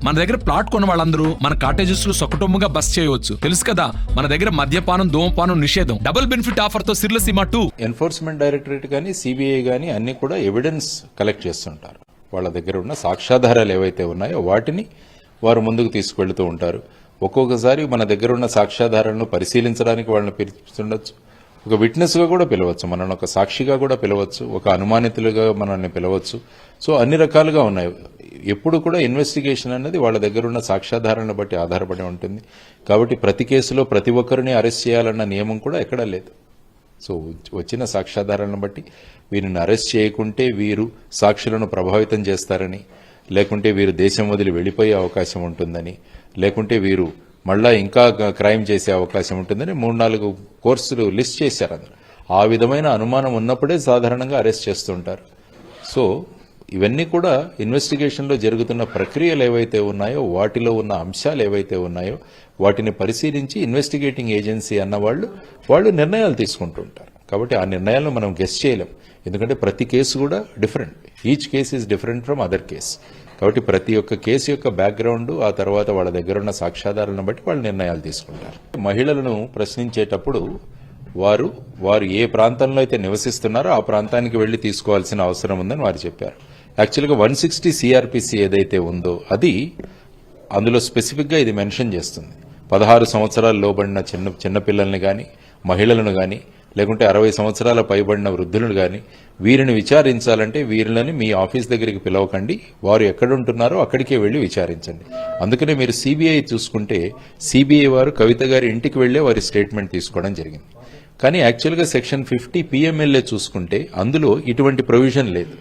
మన దగ్గర ప్లాట్ కొన్న వాళ్ళందరూ మన కాటేజెస్ లో సొకటొమ్ముగా బస్ చేయవచ్చు. తెలుసు కదా, మన దగ్గర మద్యపానం ధూమపానం నిషేధం. డబుల్ బెనిఫిట్ ఆఫర్ తో సిర్లసీమ 2. ఎన్ఫోర్స్మెంట్ డైరెక్టరేట్ కానీ సిబిఐ కానీ అన్ని కూడా ఎవిడెన్స్ కలెక్ట్ చేస్తుంటారు. వాళ్ళ దగ్గర ఉన్న సాక్ష్యాధారాలు ఏవైతే ఉన్నాయో వాటిని వారు ముందుకు తీసుకువెళ్తూ ఉంటారు. ఒక్కొక్కసారి మన దగ్గర ఉన్న సాక్ష్యాధారాలను పరిశీలించడానికి వాళ్ళని పిలుస్తుండొచ్చు, ఒక విట్నెస్గా కూడా పిలవచ్చు, మనల్ని ఒక సాక్షిగా కూడా పిలవచ్చు, ఒక అనుమానితులుగా మనల్ని పిలవచ్చు. సో అన్ని రకాలుగా ఉన్నాయి. ఎప్పుడు కూడా ఇన్వెస్టిగేషన్ అనేది వాళ్ళ దగ్గర ఉన్న సాక్ష్యాధారాలను బట్టి ఆధారపడి ఉంటుంది. కాబట్టి ప్రతి కేసులో ప్రతి ఒక్కరిని అరెస్ట్ చేయాలన్న నియమం కూడా ఎక్కడా లేదు. సో వచ్చిన సాక్ష్యాధారాలను బట్టి వీరిని అరెస్ట్ చేయకుంటే వీరు సాక్షులను ప్రభావితం చేస్తారని, లేకుంటే వీరు దేశం వదిలి వెళ్లిపోయే అవకాశం ఉంటుందని, లేకుంటే వీరు మళ్ళా ఇంకా క్రైమ్ చేసే అవకాశం ఉంటుందని 3-4 కోర్సులు లిస్ట్ చేశారు అందరు. ఆ విధమైన అనుమానం ఉన్నప్పుడే సాధారణంగా అరెస్ట్ చేస్తుంటారు. సో ఇవన్నీ కూడా ఇన్వెస్టిగేషన్లో జరుగుతున్న ప్రక్రియలు ఏవైతే ఉన్నాయో, వాటిలో ఉన్న అంశాలు ఏవైతే ఉన్నాయో వాటిని పరిశీలించి ఇన్వెస్టిగేటింగ్ ఏజెన్సీ అన్న వాళ్ళు నిర్ణయాలు తీసుకుంటుంటారు. కాబట్టి ఆ నిర్ణయాలను మనం గెస్ చేయలేం, ఎందుకంటే ప్రతి కేసు కూడా different. Each case is different from other case. కాబట్టి ప్రతి ఒక్క కేసు యొక్క బ్యాక్గ్రౌండ్, ఆ తర్వాత వాళ్ళ దగ్గర ఉన్న సాక్ష్యాధారాలను బట్టి వాళ్ళు నిర్ణయాలు తీసుకుంటారు. మహిళలను ప్రశ్నించేటప్పుడు వారు ఏ ప్రాంతంలో అయితే నివసిస్తున్నారో ఆ ప్రాంతానికి వెళ్లి తీసుకోవాల్సిన అవసరం ఉందని వారు చెప్పారు. యాక్చువల్గా 160 సిఆర్పిసి ఏదైతే ఉందో అది అందులో స్పెసిఫిక్గా ఇది మెన్షన్ చేస్తుంది. 16 సంవత్సరాలు లోబడిన చిన్నపిల్లల్ని కానీ, మహిళలను కానీ, లేకుంటే 60 సంవత్సరాల పైబడిన వృద్ధులను కానీ వీరిని విచారించాలంటే వీరిని మీ ఆఫీస్ దగ్గరికి పిలవకండి, వారు ఎక్కడుంటున్నారో అక్కడికే వెళ్లి విచారించండి. అందుకనే మీరు సిబిఐ చూసుకుంటే సిబిఐ వారు కవిత గారి ఇంటికి వెళ్లే వారి స్టేట్మెంట్ తీసుకోవడం జరిగింది. కానీ యాక్చువల్గా సెక్షన్ 50 పిఎంఎల్ఏ చూసుకుంటే అందులో ఇటువంటి ప్రొవిజన్ లేదు.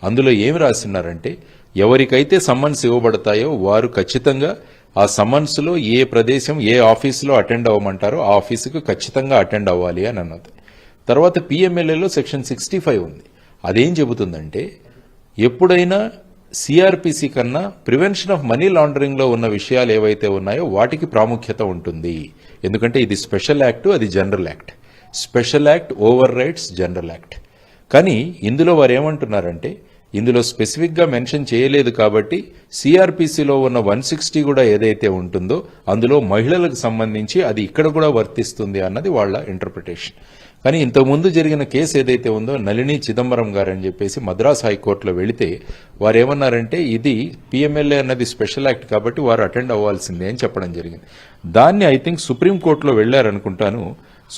అందులో ఏమి రాస్తున్నారంటే ఎవరికైతే సమ్మన్స్ ఇవ్వబడతాయో వారు ఖచ్చితంగా ఆ సమ్మన్స్ లో ఏ ప్రదేశం, ఏ ఆఫీసులో అటెండ్ అవ్వమంటారో ఆ ఆఫీసుకు ఖచ్చితంగా అటెండ్ అవ్వాలి అని అన్నది. తర్వాత పిఎంఎల్ఏలో సెక్షన్ 65 ఉంది. అదేం చెబుతుందంటే ఎప్పుడైనా సిఆర్పిసి కన్నా ప్రివెన్షన్ ఆఫ్ మనీ లాండరింగ్ లో ఉన్న విషయాలు ఏవైతే ఉన్నాయో వాటికి ప్రాముఖ్యత ఉంటుంది. ఎందుకంటే ఇది స్పెషల్ యాక్ట్, అది general act. Special act over rights general act. కానీ ఇందులో వారు ఏమంటున్నారంటే ఇందులో స్పెసిఫిక్ గా మెన్షన్ చేయలేదు కాబట్టి సిఆర్పిసిలో ఉన్న 160 కూడా ఏదైతే ఉంటుందో అందులో మహిళలకు సంబంధించి అది ఇక్కడ కూడా వర్తిస్తుంది అన్నది వాళ్ళ ఇంటర్ప్రిటేషన్. కానీ ఇంతకుముందు జరిగిన కేసు ఏదైతే ఉందో నళిని చిదంబరం గారు అని చెప్పేసి మద్రాస్ హైకోర్టులో వెళితే వారు ఏమన్నారంటే ఇది పిఎంఎల్ఏ అన్నది స్పెషల్ యాక్ట్ కాబట్టి వారు అటెండ్ అవ్వాల్సిందే అని చెప్పడం జరిగింది. దాన్ని ఐ థింక్ సుప్రీంకోర్టులో వెళ్లారనుకుంటాను.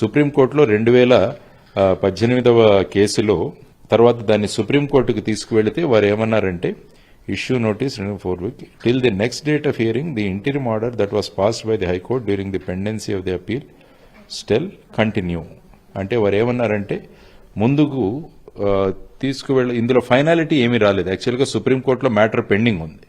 సుప్రీంకోర్టులో 2018వ కేసులో తర్వాత దాన్ని సుప్రీంకోర్టుకు తీసుకువెళితే వారు ఏమన్నారంటే issue notice 4 weeks till the next date of hearing the interim order that was passed by the high court during the pendency of the appeal still continue. అంటే వారు ఏమన్నారంటే ముందుకు ఇందులో ఫైనాలిటీ ఏమీ రాలేదు. యాక్చువల్గా సుప్రీంకోర్టులో మ్యాటర్ పెండింగ్ ఉంది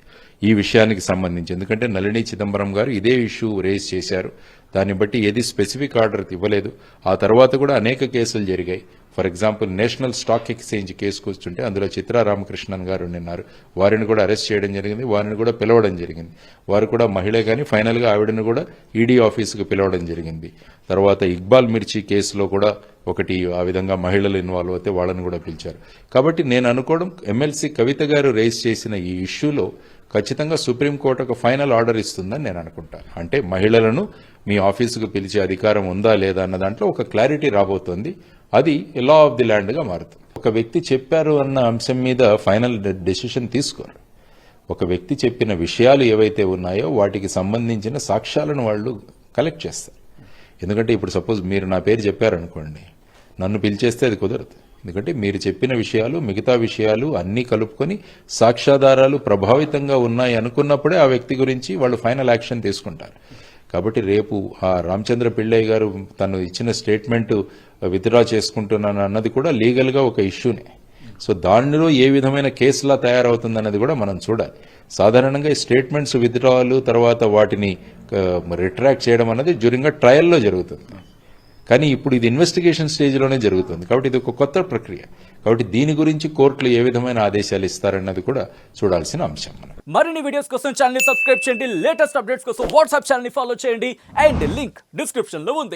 ఈ విషయానికి సంబంధించి. ఎందుకంటే నళిని చిదంబరం గారు ఇదే ఇష్యూ రేజ్ చేశారు. దాన్ని బట్టి ఏది స్పెసిఫిక్ ఆర్డర్ ఇవ్వలేదు. ఆ తర్వాత కూడా అనేక కేసులు జరిగాయి. For example national stock exchange case కూర్చుంటే అందులో చిత్రా రామకృష్ణన్ గారు ఉన్నారు. వారిని కూడా అరెస్ట్ చేయడం జరిగింది, వారిని కూడా పిలవడం జరిగింది. వారు కూడా మహిళ కానీ ఫైనల్ గా ఆవిడను కూడా ఈడీ ఆఫీసుకు పిలవడం జరిగింది. తర్వాత ఇక్బాల్ మిర్చి కేసులో కూడా ఒకటి ఆ విధంగా మహిళలు ఇన్వాల్వ్ అయితే వాళ్ళని కూడా పిలిచారు. కాబట్టి నేను అనుకోవడం ఎమ్మెల్సీ కవిత గారు రేజ్ చేసిన ఈ ఇష్యూలో ఖచ్చితంగా సుప్రీంకోర్టు ఒక ఫైనల్ ఆర్డర్ ఇస్తుందని నేను అనుకుంటాను. అంటే మహిళలను మీ ఆఫీసుకు పిలిచే అధికారం ఉందా లేదా అన్న దాంట్లో ఒక క్లారిటీ రాబోతోంది. అది లా ఆఫ్ ది ల్యాండ్ గా మారుతుంది. ఒక వ్యక్తి చెప్పారు అన్న అంశం మీద ఫైనల్ డెసిషన్ తీసుకోరు. ఒక వ్యక్తి చెప్పిన విషయాలు ఏవైతే ఉన్నాయో వాటికి సంబంధించిన సాక్ష్యాలను వాళ్ళు కలెక్ట్ చేస్తారు. ఎందుకంటే ఇప్పుడు సపోజ్ మీరు నా పేరు చెప్పారనుకోండి, నన్ను పిలిచేస్తే అది కుదరదు. ఎందుకంటే మీరు చెప్పిన విషయాలు మిగతా విషయాలు అన్నీ కలుపుకొని సాక్ష్యాధారాలు ప్రభావితంగా ఉన్నాయి అనుకున్నప్పుడే ఆ వ్యక్తి గురించి వాళ్ళు ఫైనల్ యాక్షన్ తీసుకుంటారు. కాబట్టి రేపు ఆ రామచంద్ర పిళ్ళయ్య గారు తను ఇచ్చిన స్టేట్మెంట్ విత్డ్రా చేసుకుంటున్నాను అన్నది కూడా లీగల్ గా ఒక ఇష్యూనే. సో దానిలో ఏ విధమైన కేసులా తయారవుతుందన్నది కూడా మనం చూడాలి. సాధారణంగా ఈ స్టేట్మెంట్స్ విత్డ్రాలు తర్వాత వాటిని రిట్రాక్ట్ చేయడం అన్నది డ్యూరింగ్ ట్రయల్లో జరుగుతుంది. కానీ ఇప్పుడు ఇది ఇన్వెస్టిగేషన్ స్టేజ్లోనే జరుగుతుంది. కాబట్టి ఇది ఒక కొత్త ప్రక్రియ. కాబట్టి దీని గురించి కోర్టులు ఏ విధమైన ఆదేశాలు ఇస్తారన్నది కూడా చూడాల్సిన అంశం. మరిన్ని వీడియోస్ కోసం ఛానల్ ని సబ్స్క్రైబ్ చేయండి, లేటెస్ట్ అప్డేట్స్ కోసం వాట్సాప్ ఛానల్ ని ఫాలో చేయండి అండ్ లింక్ డిస్క్రిప్షన్ లో ఉంది.